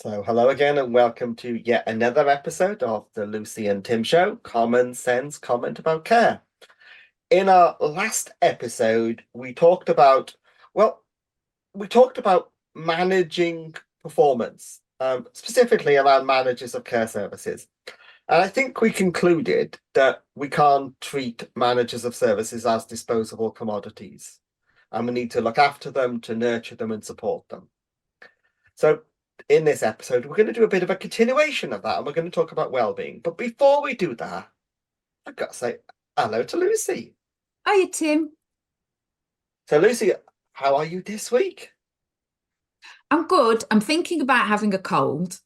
So, hello again, and welcome to yet another episode of the Lucy and Tim Show, Common Sense Comment About Care. In our last episode, we talked about managing performance, specifically around managers of care services. And I think we concluded that we can't treat managers of services as disposable commodities, and we need to look after them, to nurture them, and support them. So, in this episode, we're going to do a bit of a continuation of that, and we're going to talk about well-being. But before we do that, I've got to say hello to Lucy. Hiya, Tim. So, Lucy, how are you this week? I'm good. I'm thinking about having a cold,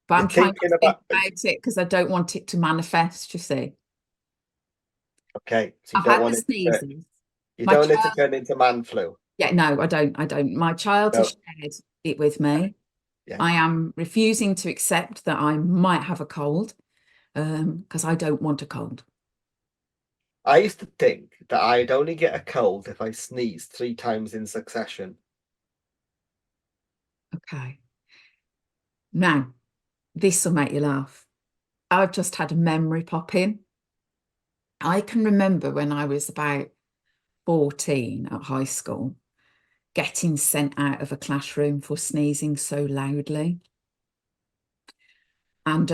but You're I'm trying not thinking to think about about it because I don't want it to manifest, you see. okay, so I've had the sneezes. you My don't want it to child, turn into man flu. yeah, no, I don't. My child has No, shared it with me. yeah. I am refusing to accept that I might have a cold, because I don't want a cold. I used to think that I'd only get a cold if I sneezed 3 times in succession. Okay. Now, this will make you laugh. I've just had a memory pop in. I can remember when I was about 14 at high school, getting sent out of a classroom for sneezing so loudly. And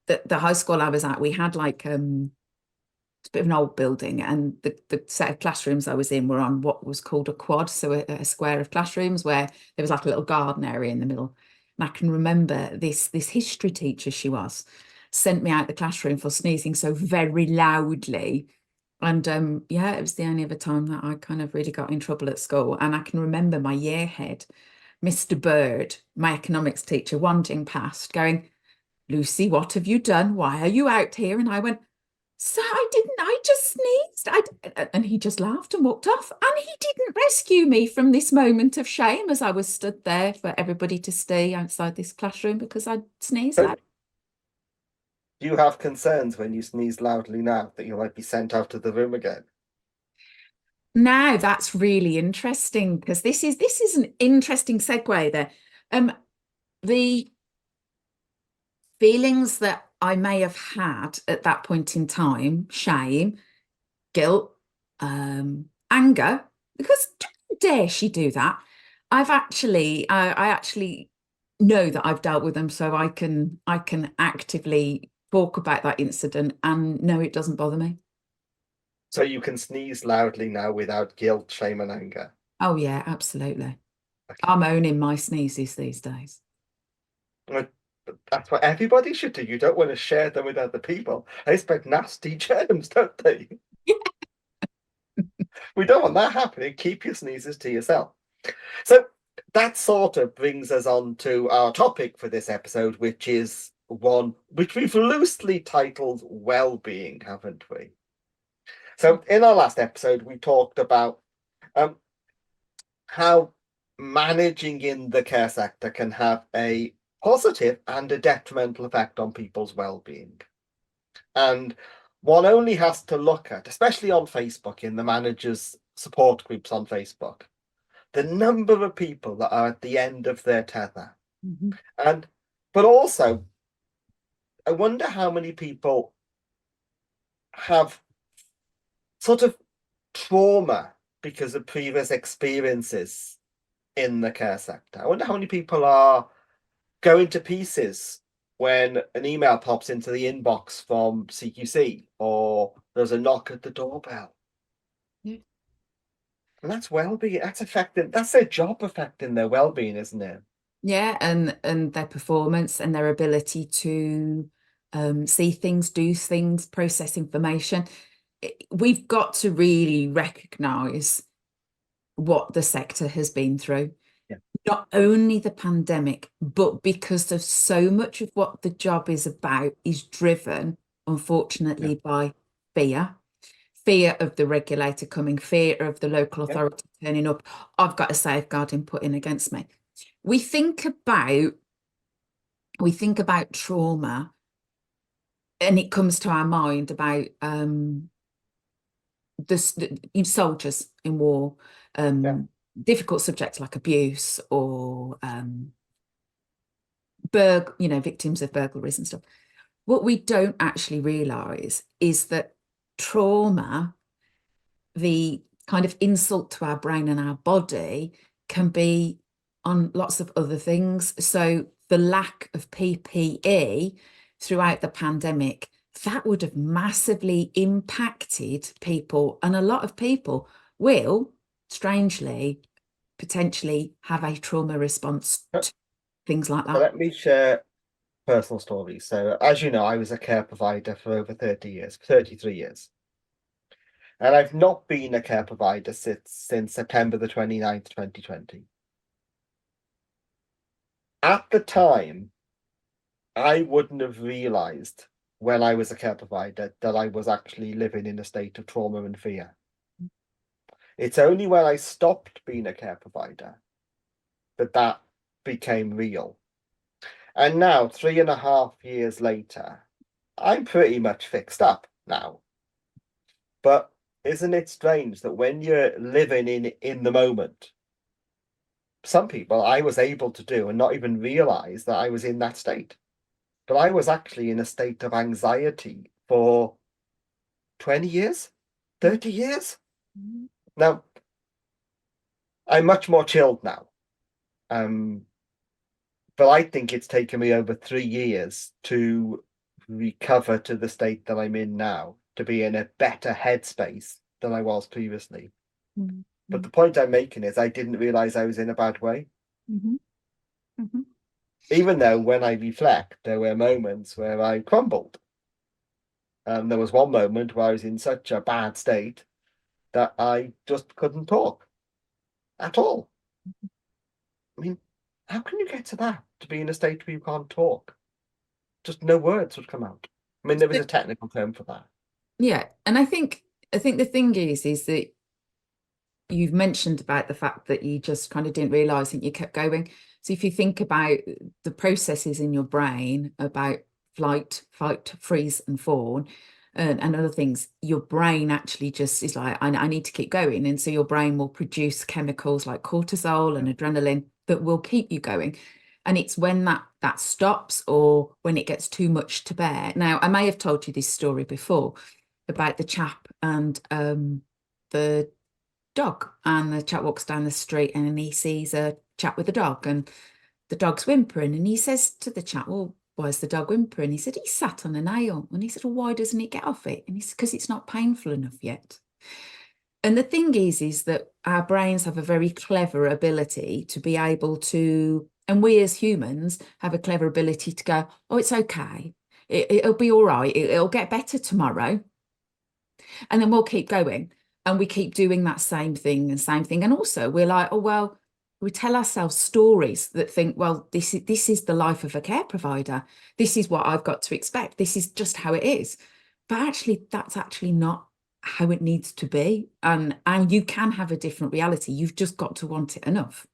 the high school I was at, we had like it's a bit of an old building, and the set of classrooms I was in were on what was called a quad, so a square of classrooms where there was like a little garden area in the middle. And I can remember this history teacher she was sent me out the classroom for sneezing so very loudly. And yeah, it was the only other time that I kind of really got in trouble at school. And I can remember my year head, Mr. Bird, my economics teacher, wandering past, going, "Lucy, what have you done? Why are you out here?" And I went, "So I didn't, I just sneezed." And he just laughed and walked off. And he didn't rescue me from this moment of shame as I was stood there for everybody to stay outside this classroom because I'd sneezed So, loud. do you have concerns when you sneeze loudly now that you might be sent out of the room again? Now that's really interesting because this is an interesting segue there. The feelings that I may have had at that point in time, shame, guilt, anger, because how dare she do that? I actually know that I've dealt with them, so I can actively talk about that incident and no, it doesn't bother me. So you can sneeze loudly now without guilt, shame, and anger. Oh yeah, absolutely. Okay. I'm owning my sneezes these days. Well, that's what everybody should do. You don't want to share them with other people. They spread nasty germs, don't they? We don't want that happening. Keep your sneezes to yourself. So that sort of brings us on to our topic for this episode, which is one which we've loosely titled well-being, haven't we? So in our last episode, we talked about um, how managing in the care sector can have a positive and a detrimental effect on people's well-being. And one only has to look at, especially on Facebook, in the managers' support groups on Facebook, the number of people that are at the end of their tether. Mhm. And but also, I wonder how many people have sort of trauma because of previous experiences in the care sector. I wonder how many people are going to pieces when an email pops into the inbox from CQC or there's a knock at the doorbell. Yeah. And that's well-being. That's their job affecting their well-being, isn't it? Yeah, and their performance and their ability to see things, do things, process information. We've got to really recognize what the sector has been through. Yeah. Not only the pandemic, but because of so much of what the job is about is driven, Yeah. unfortunately, by fear. Fear of the regulator coming, fear of the local Yeah. authority turning up. I've got a safeguarding put in against me. We think about we think about trauma, and it comes to our mind about the soldiers in war, Yeah. difficult subjects like abuse or victims of burglaries and stuff. What we don't actually realize is that trauma, the kind of insult to our brain and our body, can be on lots of other things. So the lack of PPE throughout the pandemic, that would have massively impacted people. And a lot of people will, strangely, potentially have a trauma response to things like So that. let me share personal stories. So as you know, I was a care provider for over 30 years, 33 years. And I've not been a care provider since September the 29th, 2020. At the time, I wouldn't have realized when I was a care provider that I was actually living in a state of trauma and fear. It's only when I stopped being a care provider that that became real. And now, 3.5 years later, I'm pretty much fixed up now. But isn't it strange that when you're living in the moment, some people I was able to do and not even realize that I was in that state. But I was actually in a state of anxiety for 20 years, 30 years. Now, I'm much more chilled now. But I think it's taken me over 3 years to recover to the state that I'm in now, to be in a better headspace than I was previously. Mm-hmm. But the point I'm making is I didn't realize I was in a bad way. Mm-hmm. Mm-hmm. Even though when I reflect, there were moments where I crumbled. There was one moment where I was in such a bad state that I just couldn't talk at all. I mean, how can you get to that, to be in a state where you can't talk? Just no words would come out. I mean, there was a technical term for that. Yeah, and I think the thing is that you've mentioned about the fact that you just kind of didn't realize and you kept going. So if you think about the processes in your brain about flight, fight, freeze, and fawn, and other things, your brain actually just is like, I need to keep going. And so your brain will produce chemicals like cortisol and adrenaline that will keep you going. And it's when that stops or when it gets too much to bear. Now, I may have told you this story before about the chap and the dog, and the chap walks down the street and he sees a chap with a dog, and the dog's whimpering, and he says to the chap, well, why is the dog whimpering? He said, he sat on a nail. And he said, well, why doesn't he get off it? And he said, because it's not painful enough yet. And the thing is that our brains have a very clever ability to be able to, and we as humans have a clever ability to go, oh, it's okay, it'll be all right, it'll get better tomorrow, and then we'll keep going. And we keep doing that same thing and same thing. And also we're like, oh, well, we tell ourselves stories that think, well, this is the life of a care provider. This is what I've got to expect. This is just how it is. But actually, that's actually not how it needs to be. And you can have a different reality. You've just got to want it enough.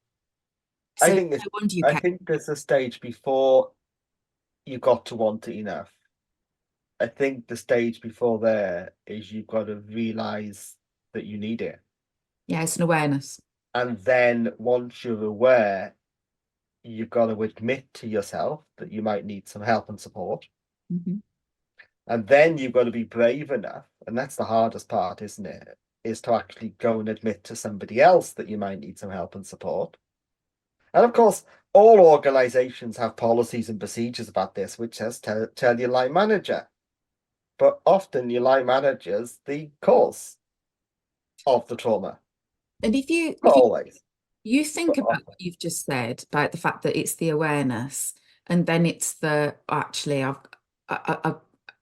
So I think no wonder you I kept. think there's a stage before you got to want it enough. I think the stage before there is you've got to realize that you need it. Yeah, it's an awareness. And then once you're aware, you've got to admit to yourself that you might need some help and support. Mm-hmm. And then you've got to be brave enough, and that's the hardest part, isn't it? Is to actually go and admit to somebody else that you might need some help and support. And of course, all organizations have policies and procedures about this, which says tell your line manager. But often your line manager's the cause of the trauma. And if you Not always, you think but about often. what you've just said about the fact that it's the awareness, and then it's the actually I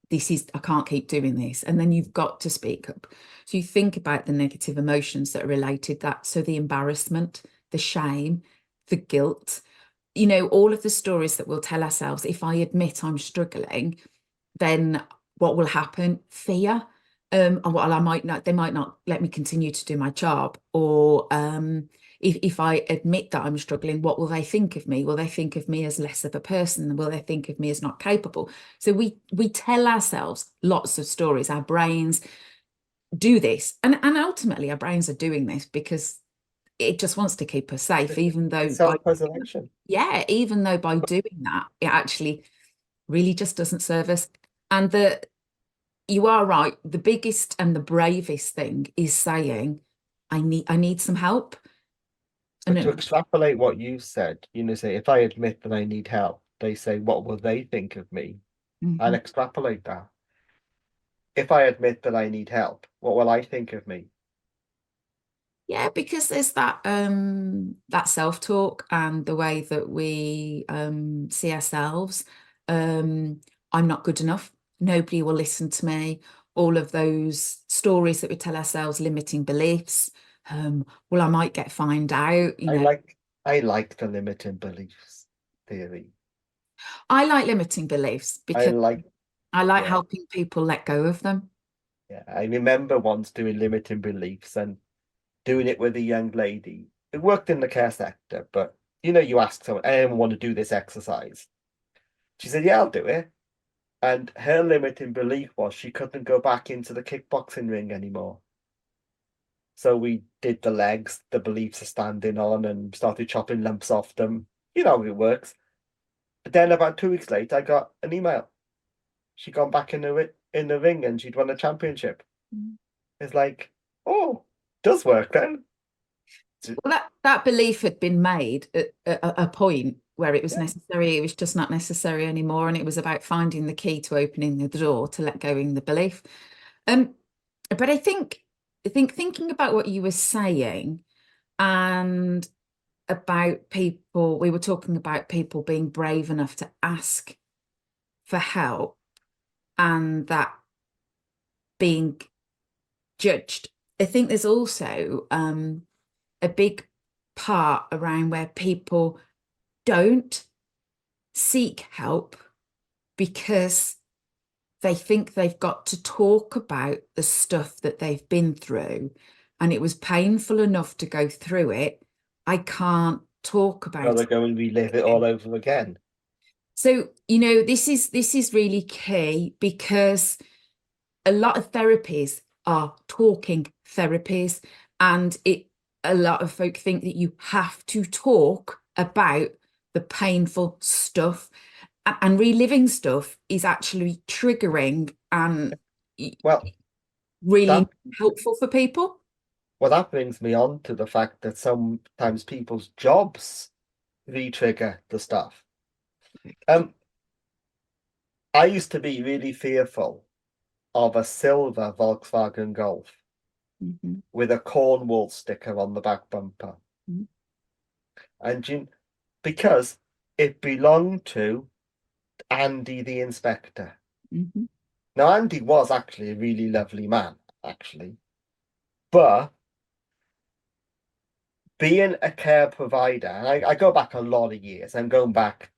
this is I can't keep doing this, and then you've got to speak up. So you think about the negative emotions that are related that, so the embarrassment, the shame, the guilt, all of the stories that we'll tell ourselves. If I admit I'm struggling, then what will happen? Fear. Well, I might not, they might not let me continue to do my job. Or if I admit that I'm struggling, what will they think of me? Will they think of me as less of a person? Will they think of me as not capable? So we tell ourselves lots of stories. Our brains do this. And ultimately our brains are doing this because it just wants to keep us safe, even though It's self-preservation. even though by doing that, it actually really just doesn't serve us. And you are right, the biggest and the bravest thing is saying, I need some help. But to And extrapolate what you said, say if I admit that I need help, they say, what will they think of me? I'll Mhm. extrapolate that. If I admit that I need help, what will I think of me? Yeah, because there's that self-talk and the way that we see ourselves. I'm not good enough. Nobody will listen to me. All of those stories that we tell ourselves, limiting beliefs. Well, I might get found out, I like I like the limiting beliefs theory. I like limiting beliefs I because like, I like yeah, helping people let go of them. yeah. I remember once doing limiting beliefs and doing it with a young lady. It worked in the care sector, but you ask someone, anyone want to do this exercise? She said, yeah, I'll do it. And her limiting belief was she couldn't go back into the kickboxing ring anymore. So we did the legs, the beliefs are standing on, and started chopping lumps off them. You know how it works. But then about 2 weeks later, I got an email. She'd gone back in the ring and she'd won a championship. Mm. It's like, oh, does work then. Well, that belief had been made at a point where it was Yeah. necessary. It was just not necessary anymore, and it was about finding the key to opening the door to let go in the belief. Um, but I think thinking about what you were saying and about people, we were talking about people being brave enough to ask for help and that being judged. I think there's also a big part around where people don't seek help because they think they've got to talk about the stuff that they've been through. And it was painful enough to go through it. I can't talk So about they're going to relive it all it. over again. So, this is really key because a lot of therapies are talking therapies, and a lot of folk think that you have to talk about the painful stuff, and reliving stuff is actually triggering and Well, really that helpful for people. that brings me on to the fact that sometimes people's jobs re-trigger the stuff. Um, I used to be really fearful of a silver Volkswagen Golf Mhm. with a Cornwall sticker on the back bumper. Mhm. And because it belonged to Andy the inspector. Mhm. Now, Andy was actually a really lovely man, actually. But being a care provider, and I go back a lot of years, I'm going back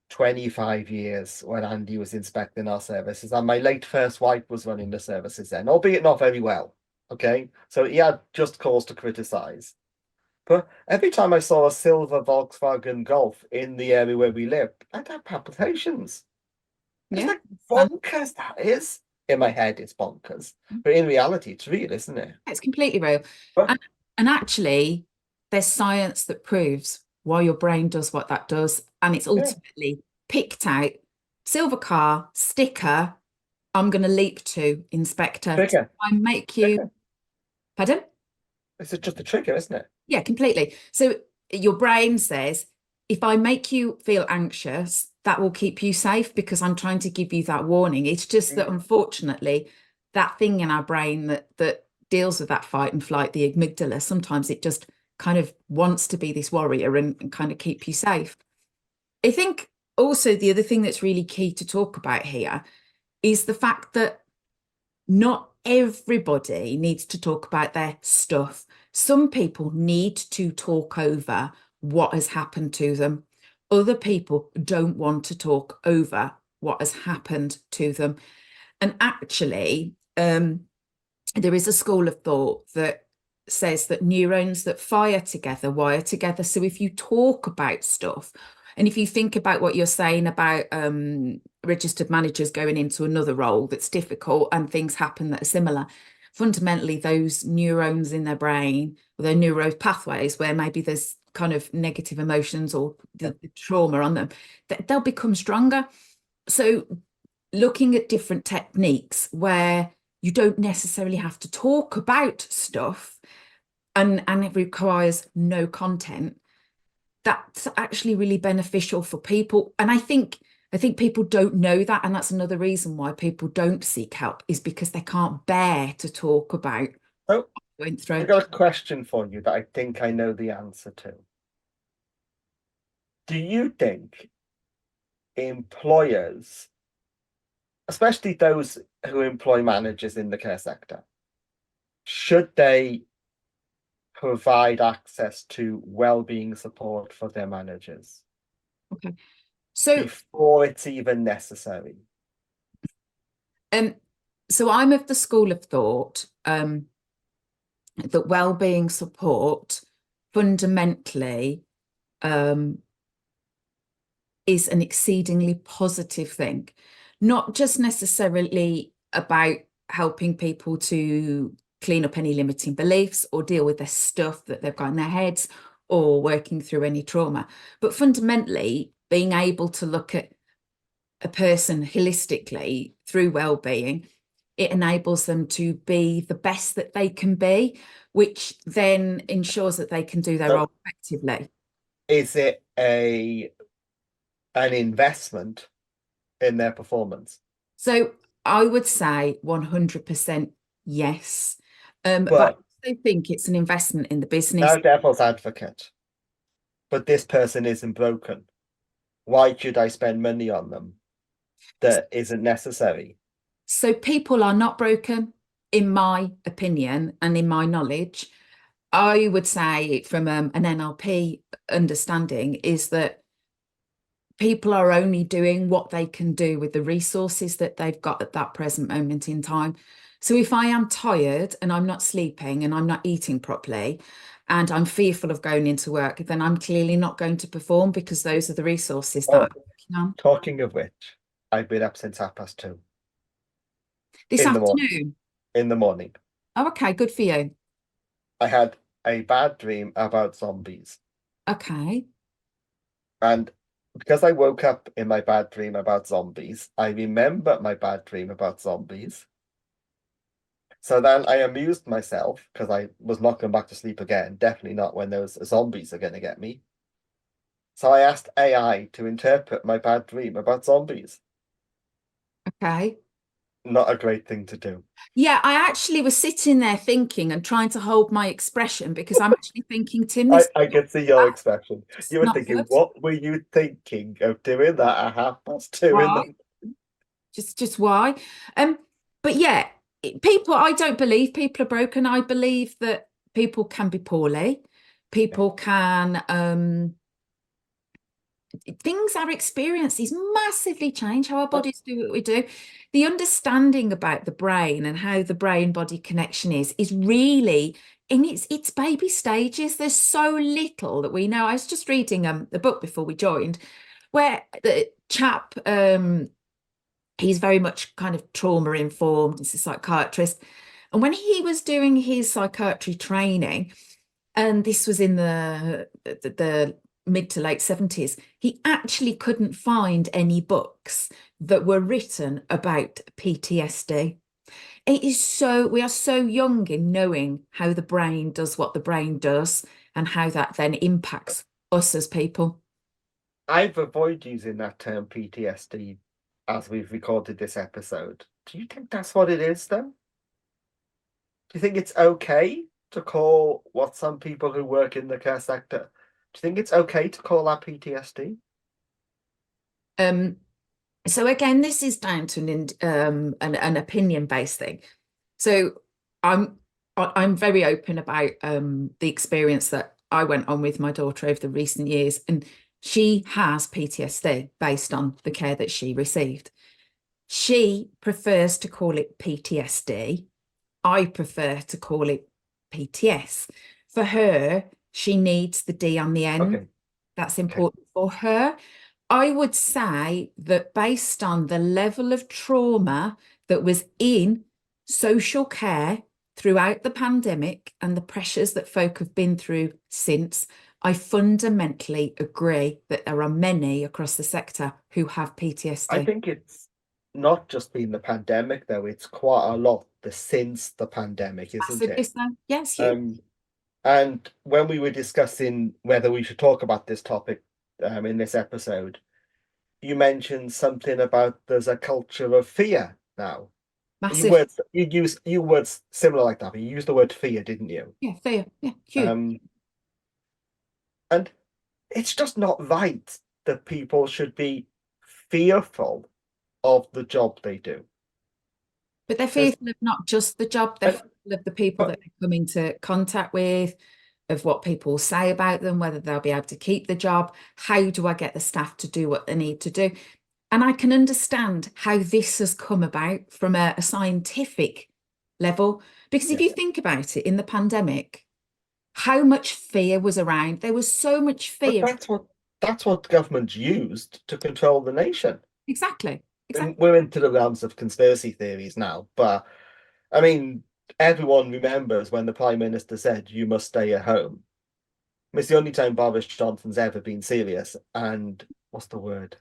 25 years when Andy was inspecting our services, and my late first wife was running the services then, albeit not very well. Okay, so he had just cause to criticize. But every time I saw a silver Volkswagen Golf in the area where we lived, I'd have palpitations. It's Yeah. like bonkers, that is. In my head, it's bonkers. But in reality, it's real, isn't it? It's completely real. But And, and actually, there's science that proves why your brain does what that does. And it's yeah, ultimately picked out silver car, sticker, I'm going to leap to inspector. trigger, I make you, trigger. pardon? It's just a trigger, isn't it? Yeah, completely. So your brain says, if I make you feel anxious, that will keep you safe because I'm trying to give you that warning. It's just that Mm. unfortunately, that thing in our brain that deals with that fight and flight, the amygdala, sometimes it just kind of wants to be this warrior and kind of keep you safe. I think also the other thing that's really key to talk about here is the fact that not everybody needs to talk about their stuff. Some people need to talk over what has happened to them. Other people don't want to talk over what has happened to them. And actually, there is a school of thought that says that neurons that fire together wire together. So if you talk about stuff, and if you think about what you're saying about registered managers going into another role that's difficult and things happen that are similar, fundamentally those neurons in their brain, or their neuro pathways where maybe there's kind of negative emotions or the trauma on them, they'll become stronger. So looking at different techniques where you don't necessarily have to talk about stuff, and it requires no content, that's actually really beneficial for people. And I think people don't know that, and that's another reason why people don't seek help, is because they can't bear to talk about So going through. I've got a question for you that I think I know the answer to. Do you think employers, especially those who employ managers in the care sector, should they provide access to wellbeing support for their managers Okay. So before it's even necessary? so I'm of the school of thought that wellbeing support fundamentally is an exceedingly positive thing, not just necessarily about helping people to clean up any limiting beliefs or deal with the stuff that they've got in their heads or working through any trauma, but fundamentally being able to look at a person holistically through well-being. It enables them to be the best that they can be, which then ensures that they can do their role effectively. Is it an investment in their performance? So I would say 100% yes. But I But also think it's an investment in the business. now, devil's advocate, but this person isn't broken. Why should I spend money on them that isn't necessary? So people are not broken, in my opinion and in my knowledge. I would say from an NLP understanding is that people are only doing what they can do with the resources that they've got at that present moment in time. So if I am tired and I'm not sleeping and I'm not eating properly and I'm fearful of going into work, then I'm clearly not going to perform, because those are the resources that I'm working on. Talking of which, I've been up since 2:30 This in the morning. afternoon. In the morning. Oh, okay, good for you. I had a bad dream about zombies. Okay. And because I woke up in my bad dream about zombies, I remember my bad dream about zombies. So then I amused myself, because I was not going back to sleep again, definitely not when those zombies are going to get me. So I asked AI to interpret my bad dream about zombies. Okay. Not a great thing to do. Yeah, I actually was sitting there thinking and trying to hold my expression, because I'm actually thinking, Tim, I can see your expression. that's You were not thinking, good. what were you thinking of doing that at 2:30 in Why? the... Just why? But yeah, people, I don't believe people are broken. I believe that people can be poorly. People can things, our experiences massively change how our bodies do what we do. The understanding about the brain and how the brain body connection is really in its baby stages. There's so little that we know. I was just reading a book before we joined, where the chap he's very much kind of trauma informed. He's a psychiatrist, and when he was doing his psychiatry training, and this was in the mid to late 70s, he actually couldn't find any books that were written about PTSD. We are so young in knowing how the brain does what the brain does and how that then impacts us as people. I've avoided using that term PTSD as we've recorded this episode. Do you think that's what it is, then? Do you think it's okay to call what some people who work in the care sector, do you think it's okay to call that PTSD? So again, this is down to an opinion-based thing. So I'm very open about the experience that I went on with my daughter over the recent years, and she has PTSD based on the care that she received. She prefers to call it PTSD. I prefer to call it PTS. For her, she needs the D on the end. Okay. That's important for her. I would say that based on the level of trauma that was in social care throughout the pandemic and the pressures that folk have been through since, I fundamentally agree that there are many across the sector who have I PTSD. think it's not just been the pandemic, though. It's quite a lot since the pandemic, isn't Massively it? so. Yes, huge. Um, and when we were discussing whether we should talk about this topic in this episode, you mentioned something about there's a culture of fear now. Massive. You words similar like that, but you used the word fear, didn't you? Yeah, fear. Yeah, huge. Um, and it's just not right that people should be fearful of the job they do. But they're There's, fearful of not just the job, they're and, fearful of the people but, that they come into contact with, of what people say about them, whether they'll be able to keep the job. How do I get the staff to do what they need to do? And I can understand how this has come about from a scientific level. Because if yeah, you think about it, in the pandemic, how much fear was around? There was so much but fear. that's what governments used to control the nation. Exactly. And Exactly. we're into the realms of conspiracy theories now, but I mean, everyone remembers when the Prime Minister said you must stay at home. It's the only time Boris Johnson's ever been serious. And what's the word?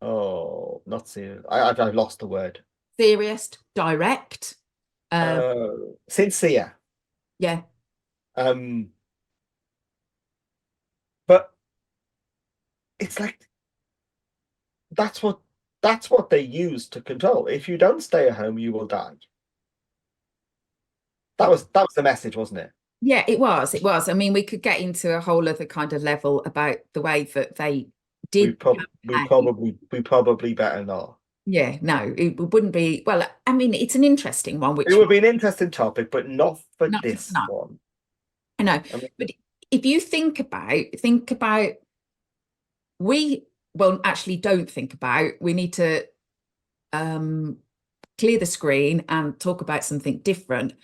Oh, not serious. I've lost the word. Serious, direct. Uh, Sincere. yeah. Um, but it's like that's what that's what they use to control. If you don't stay at home, you will die. That was the message, wasn't it? Yeah, it was. It was. I mean, we could get into a whole other kind of level about the way that they We did prob campaign. we probably better not. Yeah, no, it wouldn't be. Well, I mean, it's an interesting one, It which would be an interesting topic, but not for not for this tonight. one. I know, I mean, but if you think about, we well, actually, don't think about. We need to um, clear the screen and talk about something different,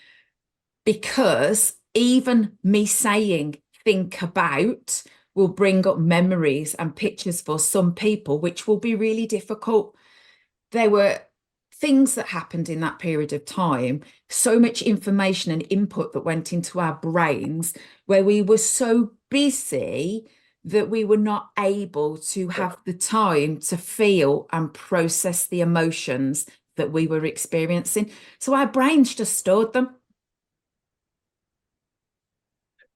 because even me saying think about will bring up memories and pictures for some people, which will be really difficult. There were things that happened in that period of time, so much information and input that went into our brains, where we were so busy that we were not able to have the time to feel and process the emotions that we were experiencing. So our brains just stored them.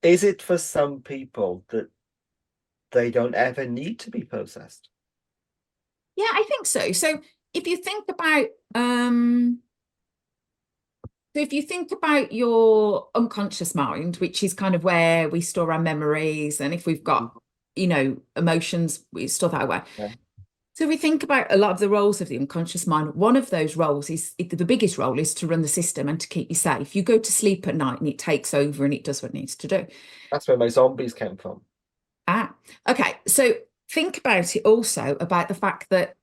is it for some people that they don't ever need to be processed? Yeah, I think so. So if you think about um so if you think about your unconscious mind, which is kind of where we store our memories, and if we've got, emotions, we store that away. Yeah. So if we think about a lot of the roles of the unconscious mind, one of those roles is the biggest role is to run the system and to keep you safe. You go to sleep at night and it takes over and it does what it needs to do. That's where my zombies came from. Okay. So think about it also about the fact that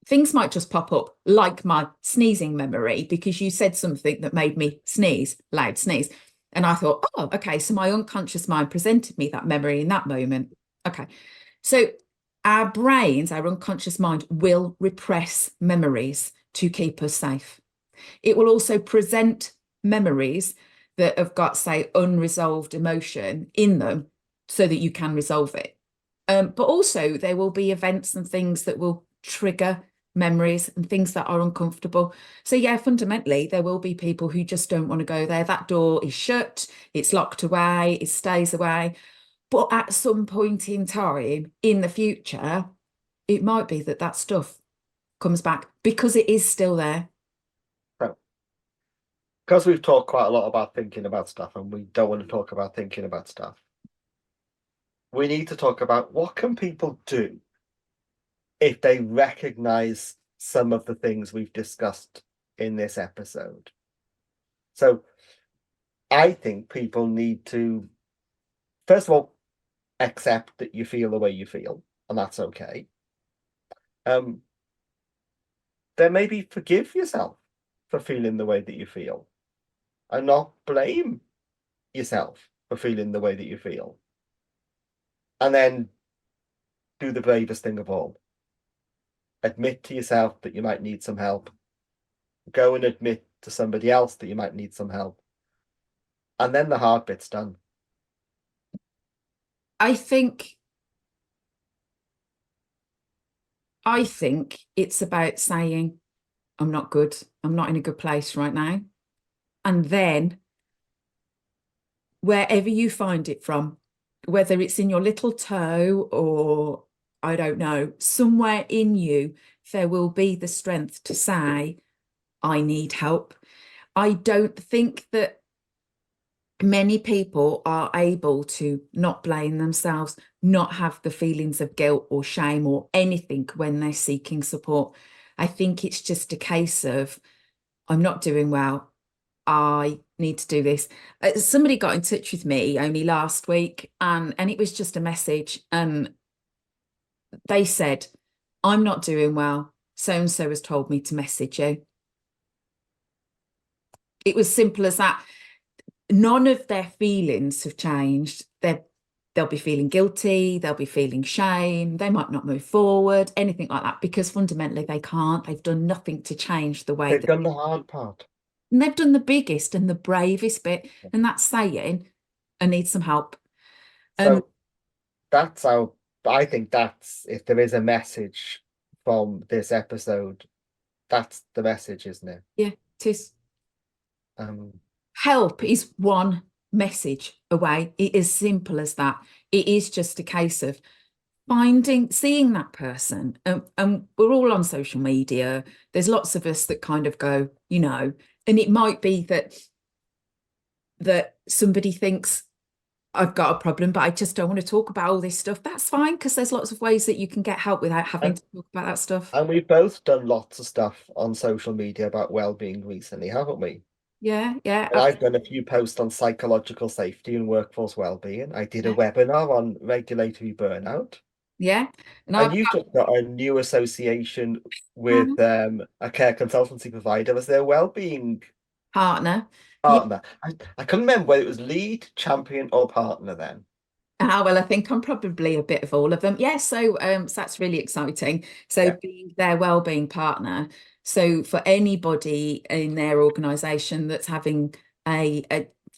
things might just pop up, like my sneezing memory, because you said something that made me sneeze, loud sneeze. And I thought, oh, okay, so my unconscious mind presented me that memory in that moment. Okay. So our brains, our unconscious mind will repress memories to keep us safe. It will also present memories that have got, say, unresolved emotion in them so that you can resolve it. But also there will be events and things that will trigger memories and things that are uncomfortable. So yeah, fundamentally, there will be people who just don't want to go there. That door is shut, it's locked away, it stays away. But at some point in time in the future, it might be that that stuff comes back because it is still there. So, because we've talked quite a lot about thinking about stuff and we don't want to talk about thinking about stuff, we need to talk about what can people do if they recognize some of the things we've discussed in this episode. So I think people need to, first of all, accept that you feel the way you feel, and that's okay. Then maybe forgive yourself for feeling the way that you feel and not blame yourself for feeling the way that you feel. And then do the bravest thing of all. Admit to yourself that you might need some help. Go and admit to somebody else that you might need some help. And then the hard bit's done. I think it's about saying, I'm not good. I'm not in a good place right now. And then wherever you find it from, whether it's in your little toe or I don't know, somewhere in you, there will be the strength to say, I need help. I don't think that many people are able to not blame themselves, not have the feelings of guilt or shame or anything when they're seeking support. I think it's just a case of, I'm not doing well. I need to do this. Somebody got in touch with me only last week, and it was just a message. And they said, I'm not doing well. So and so has told me to message you. It was simple as that. None of their feelings have changed. They'll be feeling guilty, they'll be feeling shame, they might not move forward, anything like that, because fundamentally they can't. They've done nothing to change the way They've that. done the hard part. And they've done the biggest and the bravest bit, and that's saying, I need some help. So that's how I think that's, if there is a message from this episode, that's the message, isn't it? Yeah, it is. Um, Help is one message away. It is simple as that. It is just a case of seeing that person. And we're all on social media. There's lots of us that kind of go, and it might be that somebody thinks, I've got a problem, but I just don't want to talk about all this stuff. That's fine, because there's lots of ways that you can get help without having to talk about that stuff. and we've both done lots of stuff on social media about well-being recently, haven't we? Yeah, And I've done a few posts on psychological safety and workforce well-being. I did a yeah, webinar on regulatory burnout. yeah. And And you've just got a new association with a care consultancy provider as their well-being partner. Yeah. partner. I couldn't remember whether it was lead, champion, or partner then. Well, I think I'm probably a bit of all of them. Yeah, so that's really exciting. So Yeah. being their wellbeing partner. So for anybody in their organisation that's having a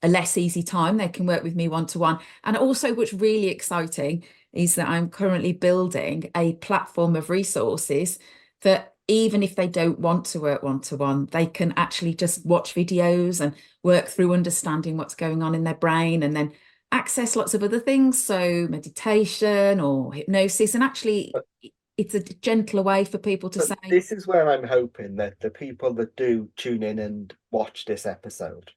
less easy time, they can work with me one-to-one. And also, what's really exciting is that I'm currently building a platform of resources that even if they don't want to work one-to-one, they can actually just watch videos and work through understanding what's going on in their brain, and then access lots of other things, so meditation or hypnosis, and actually it's a gentler way for people to say, this is where I'm hoping that the people that do tune in and watch this episode,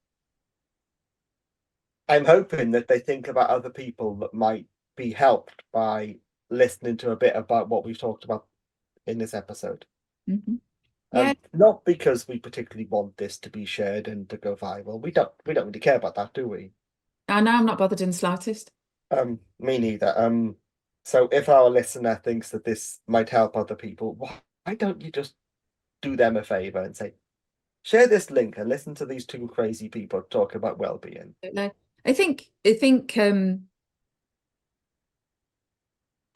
I'm hoping that they think about other people that might be helped by listening to a bit about what we've talked about in this episode. Mhm. Yeah, Not because we particularly want this to be shared and to go viral. We don't really care about that, do we? I know, I'm not bothered in the slightest. Me neither. So if our listener thinks that this might help other people, why don't you just do them a favor and say, share this link and listen to these two crazy people talk about well-being? No, I think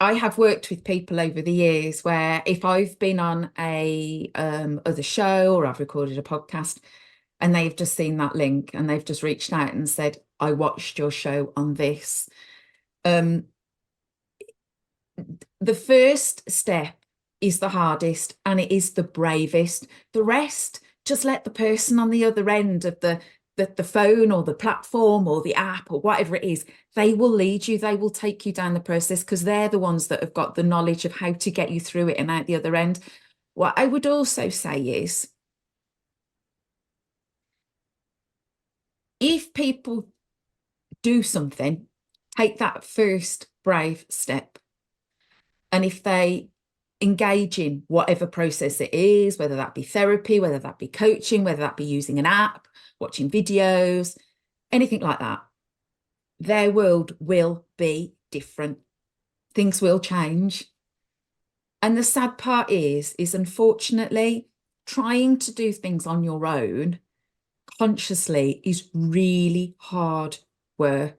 I have worked with people over the years where if I've been on a other show or I've recorded a podcast and they've just seen that link and they've just reached out and said, I watched your show on this. The first step is the hardest and it is the bravest. The rest, just let the person on the other end of the phone or the platform or the app or whatever it is, they will lead you, they will take you down the process, because they're the ones that have got the knowledge of how to get you through it and out the other end. What I would also say is, if people do something, take that first brave step. And if they engage in whatever process it is, whether that be therapy, whether that be coaching, whether that be using an app, watching videos, anything like that, their world will be different. Things will change. And the sad part is unfortunately, trying to do things on your own consciously is really hard work.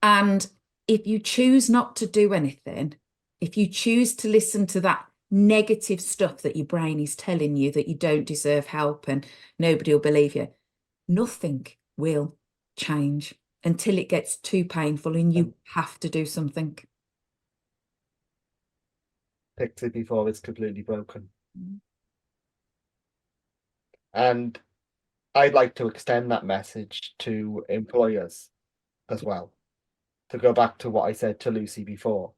And if you choose not to do anything, if you choose to listen to that negative stuff that your brain is telling you that you don't deserve help and nobody will believe you, nothing will change until it gets too painful and you have to do something. Fix it before it's completely broken. Mm. And I'd like to extend that message to employers as well. To go back to what I said to Lucy before.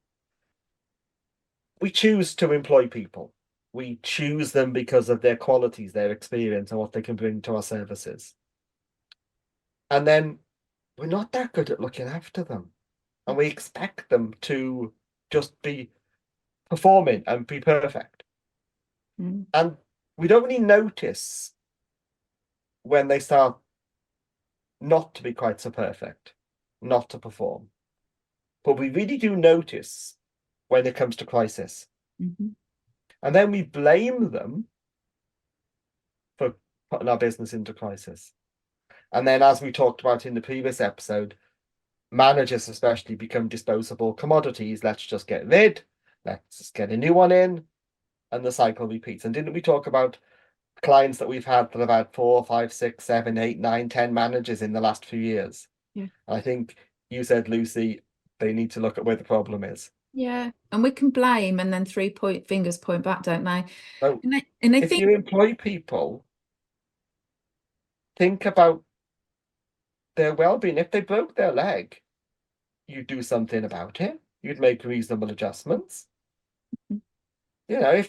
We choose to employ people. We choose them because of their qualities, their experience, and what they can bring to our services. And then we're not that good at looking after them. And we expect them to just be performing and be perfect. Mm. And we don't really notice when they start not to be quite so perfect, not to perform. But we really do notice when it comes to crisis. Mm-hmm. And then we blame them for putting our business into crisis. And then, as we talked about in the previous episode, managers especially become disposable commodities. Let's just get rid, let's just get a new one in, and the cycle repeats. And didn't we talk about clients that we've had that have had 4, 5, 6, 7, 8, 9, 10 managers in the last few years? Yeah. I think you said, Lucy, they need to look at where the problem is. Yeah, and we can blame and then fingers point back, don't they? So And I if think you employ people, think about their well-being. If they broke their leg, you'd do something about it. You'd make reasonable adjustments. You know,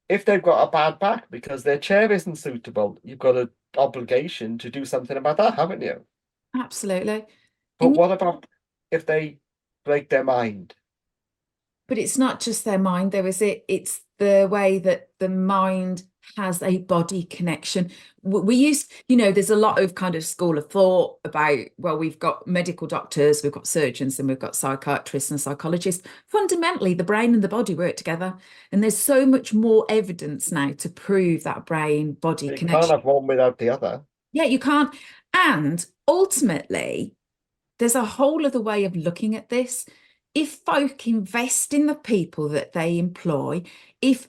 if they've got a bad back because their chair isn't suitable, you've got an obligation to do something about that, haven't you? absolutely. But And what about if they break their mind? but it's not just their mind, though, is it? It's the way that the mind has a body connection. We use, there's a lot of kind of school of thought about, well, we've got medical doctors, we've got surgeons, and we've got psychiatrists and psychologists. Fundamentally, the brain and the body work together. And there's so much more evidence now to prove that brain-body You can't connection. have one without the other. Yeah, you can't. And ultimately, there's a whole other way of looking at this. If folk invest in the people that they employ, if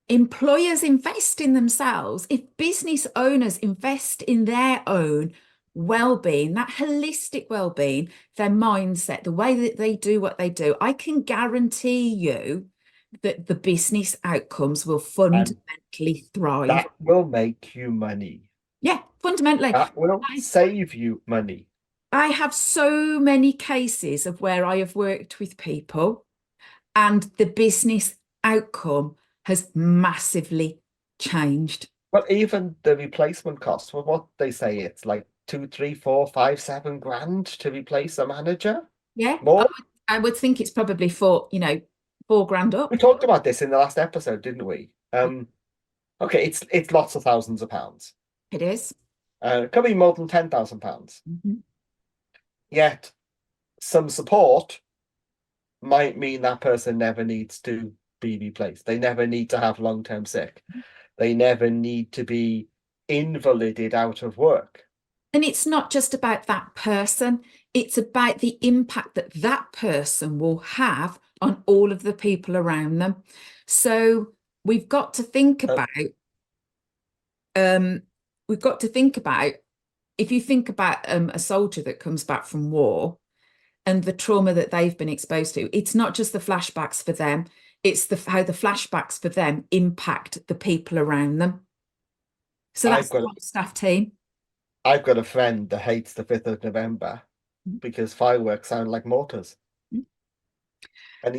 employers invest in themselves, if business owners invest in their own well-being, that holistic well-being, their mindset, the way that they do what they do, I can guarantee you that the business outcomes will And fundamentally thrive. that will make you money. Yeah, fundamentally. That will save you money. I have so many cases of where I have worked with people and the business outcome has massively changed. But even the replacement cost, for what they say, it's like 2, 3, 4, 5, 7 grand to replace a manager. Yeah, More. I would think it's probably $4,000 up. We talked about this in the last episode, didn't we? Okay, it's lots of thousands of pounds. It is. It could be more than £10,000. Mm-hmm. Yet some support might mean that person never needs to be replaced. They never need to have long-term sick. They never need to be invalided out of work. And it's not just about that person, it's about the impact that that person will have on all of the people around them. So we've got to think about, if you think about a soldier that comes back from war and the trauma that they've been exposed to, it's not just the flashbacks for them, it's how the flashbacks for them impact the people around them. So that's the whole staff team. I've got a friend that hates the 5th of November because fireworks sound like mortars. And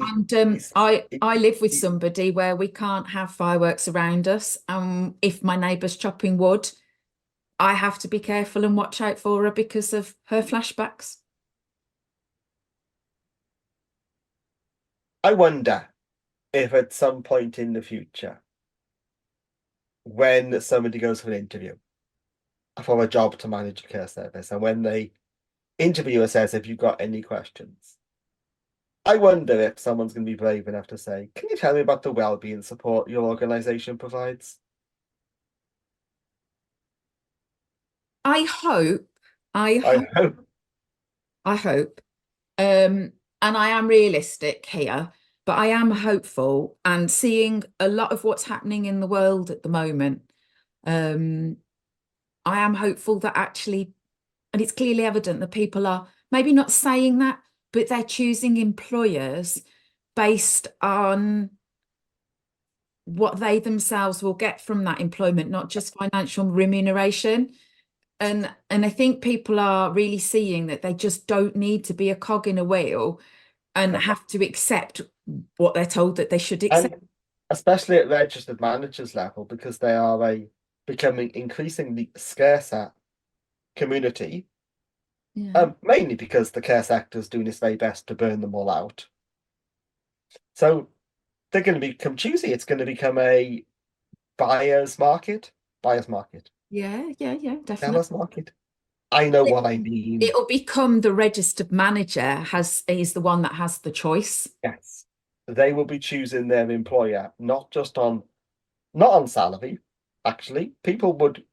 I live with somebody where we can't have fireworks around us. If my neighbour's chopping wood, I have to be careful and watch out for her because of her flashbacks. I wonder if at some point in the future, when somebody goes for an interview for a job to manage a care service, and when the interviewer says, "Have you got any questions?" I wonder if someone's going to be brave enough to say, "Can you tell me about the wellbeing support your organisation provides?" I hope. And I am realistic here. but I am hopeful, and seeing a lot of what's happening in the world at the moment. I am hopeful that actually, and it's clearly evident that people are maybe not saying that, but they're choosing employers based on what they themselves will get from that employment, not just financial remuneration. And I think people are really seeing that they just don't need to be a cog in a wheel and have to accept what they're told that they should accept. And especially at registered managers level, because they are becoming increasingly scarcer community, Yeah. mainly because the care sector is doing its very best to burn them all out. So they're going to become choosy. It's going to become a buyer's market, Yeah, definitely. seller's market. I know what I mean. It'll become the registered manager is the one that has the choice. Yes, they will be choosing their employer not on salary. Actually, people would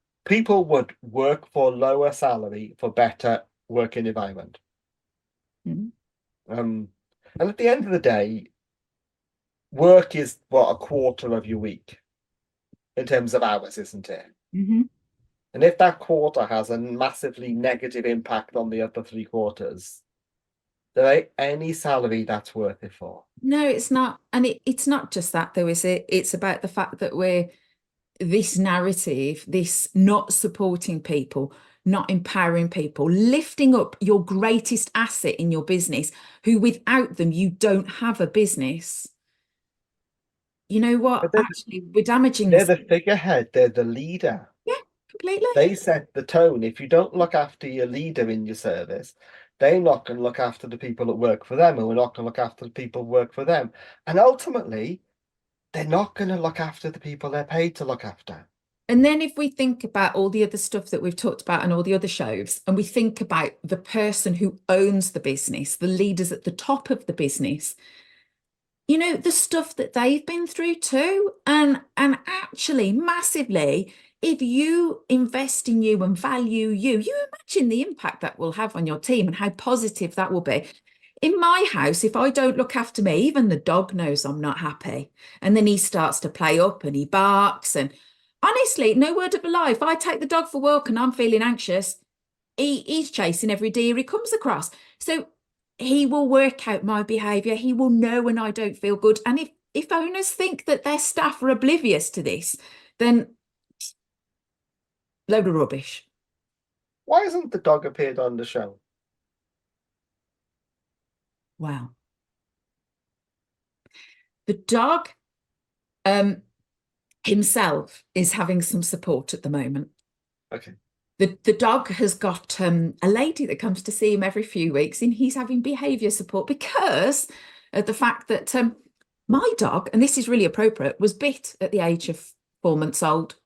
work for lower salary for better working environment. Mm. And at the end of the day, work is what, a quarter of your week in terms of hours, isn't it? Mm-hmm. And if that quarter has a massively negative impact on the other 3 quarters, there ain't any salary that's worth it for. No, it's not. And it's not just that, though, is it? It's about the fact that we're this narrative, this not supporting people, not empowering people, lifting up your greatest asset in your business, who without them, you don't have a business. You know what? But Actually, we're damaging they're this. the figurehead, they're the leader. Yeah, completely. They set the tone. If you don't look after your leader in your service, they're not going to look after the people that work for them, and we're not going to look after the people who work for them. And ultimately, they're not going to look after the people they're paid to look after. And then if we think about all the other stuff that we've talked about and all the other shows, and we think about the person who owns the business, the leaders at the top of the business, you know, the stuff that they've been through too. And actually massively, if you invest in you and value you, you imagine the impact that will have on your team and how positive that will be. In my house, if I don't look after me, even the dog knows I'm not happy. And then he starts to play up and he barks. And honestly, no word of a lie, if I take the dog for a walk and I'm feeling anxious, he's chasing every deer he comes across. So he will work out my behaviour. He will know when I don't feel good. And if owners think that their staff are oblivious to this, then load of rubbish. Why hasn't the dog appeared on the show? Wow. The dog himself is having some support at the moment. Okay. The dog has got a lady that comes to see him every few weeks, and he's having behaviour support because of the fact that my dog, and this is really appropriate, was bit at the age of 4 months old,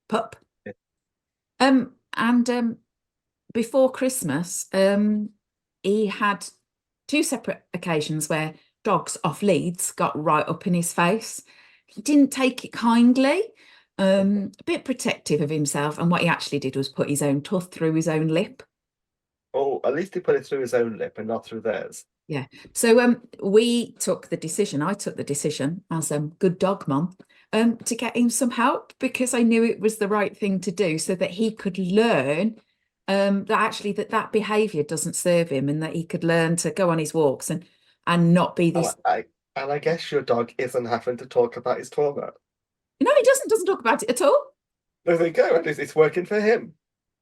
pup. Yeah. And before Christmas, he had 2 separate occasions where dogs off leads got right up in his face. He didn't take it kindly. A bit protective of himself, and what he actually did was put his own tooth through his own lip. Oh, at least he put it through his own lip and not through theirs. Yeah. So I took the decision as good dog mum to get him some help, because I knew it was the right thing to do, so that he could learn that actually that behavior doesn't serve him, and that he could learn to go on his walks and not be this. And I guess your dog isn't having to talk about his trauma. No, he doesn't talk about it at all. There they go. At least it's working for him.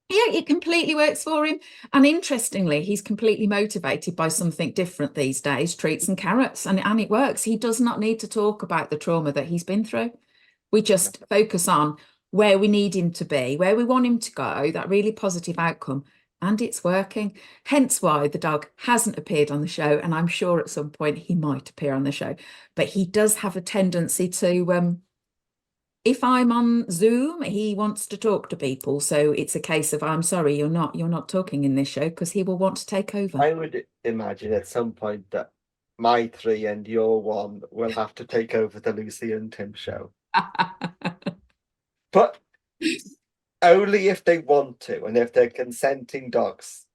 Yeah, it completely works for him. And interestingly, he's completely motivated by something different these days, treats and carrots, and it works. He does not need to talk about the trauma that he's been through. We just focus on where we need him to be, where we want him to go, that really positive outcome, and it's working. Hence why the dog hasn't appeared on the show, and I'm sure at some point he might appear on the show. But he does have a tendency to if I'm on Zoom, he wants to talk to people. So it's a case of, I'm sorry, you're not talking in this show, because he will want to take over. I would imagine at some point that my 3 and your 1 will have to take over the Lucy and Tim show. But only if they want to, and if they're consenting dogs.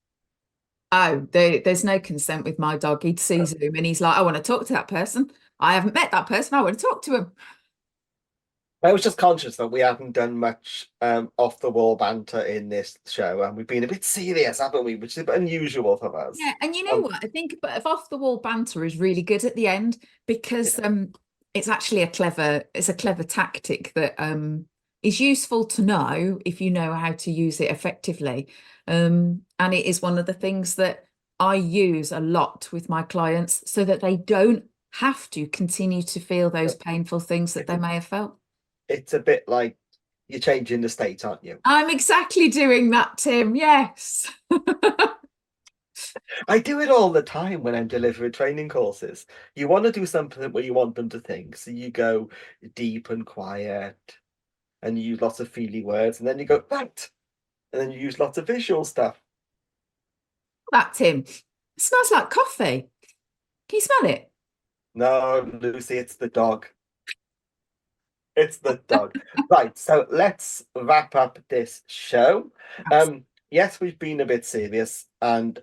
Oh, there's no consent with my dog. He'd see Zoom and he's like, I want to talk to that person. I haven't met that person. I want to talk to him. I was just conscious that we haven't done much off the wall banter in this show, and we've been a bit serious, haven't we? Which is a bit unusual for us. Yeah, and you know what? I think a bit of off the wall banter is really good at the end because Yeah. it's actually a clever tactic that is useful to know if you know how to use it effectively. And it is one of the things that I use a lot with my clients so that they don't have to continue to feel those painful things that they may have felt. It's a bit like you're changing the state, aren't you? I'm exactly doing that, Tim. Yes. I do it all the time when I'm delivering training courses. You want to do something where you want them to think, so you go deep and quiet, and you use lots of feely words, and then you go right, and then you use lots of visual stuff. That, Tim. It smells like coffee. Can you smell it? No, Lucy, it's the dog. It's the dog. Right, so let's wrap up this show. Yes, we've been a bit serious, and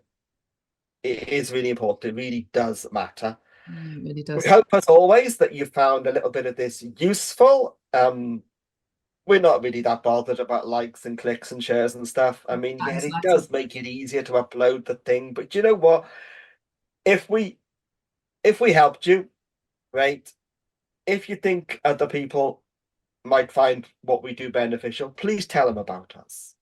it is really important. It really does matter. Yeah, it really We does. hope, as always, that you found a little bit of this useful. We're not really that bothered about likes and clicks and shares and stuff. I mean, yeah, it Exciting. does make it easier to upload the thing, but you know what? If we helped you, right? If you think other people might find what we do beneficial, please tell them about us.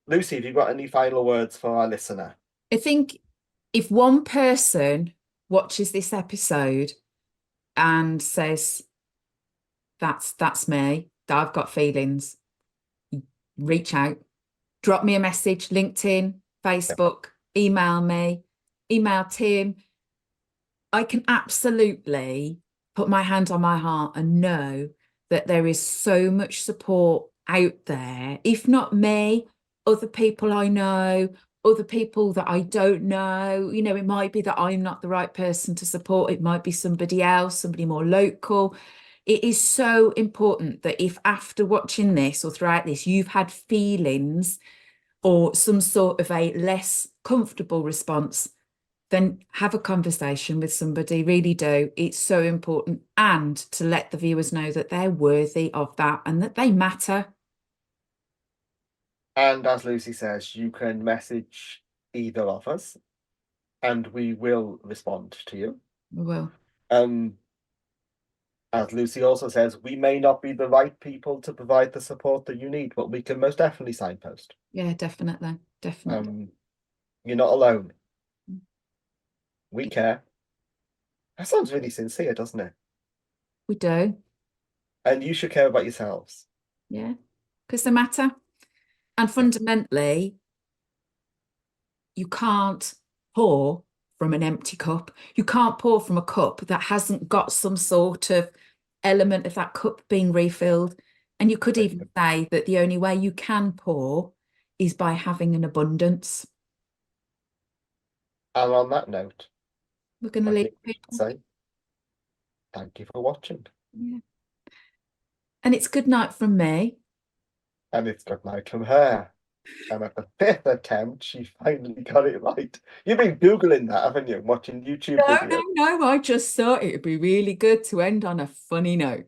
Lucy, have you got any final words for our listener? I think if one person watches this episode and says, that's me, that I've got feelings, reach out, drop me a message, LinkedIn, Facebook, email me, email Tim. I can absolutely put my hand on my heart and know that there is so much support out there. If not me, other people I know, other people that I don't know. You know, it might be that I'm not the right person to support. It might be somebody else, somebody more local. It is so important that if after watching this or throughout this, you've had feelings or some sort of a less comfortable response, then have a conversation with somebody. Really do. It's so important. And to let the viewers know that they're worthy of that and that they matter. And as Lucy says, you can message either of us and we will respond to you. Well, As Lucy also says, we may not be the right people to provide the support that you need, but we can most definitely signpost. yeah, definitely. Definitely. You're not alone. We care. That sounds really sincere, doesn't it? We do. And you should care about yourselves. Yeah. Because they matter. And fundamentally, you can't pour from an empty cup. You can't pour from a cup that hasn't got some sort of element of that cup being refilled. And you could even say that the only way you can pour is by having an abundance. And on that note, We're going to I leave think we should people. say thank you for watching. Yeah. And it's good night from me. And it's good night from her. And at the fifth attempt, she finally got it right. You've been Googling that, haven't you? Watching YouTube videos. No. I just thought it would be really good to end on a funny note.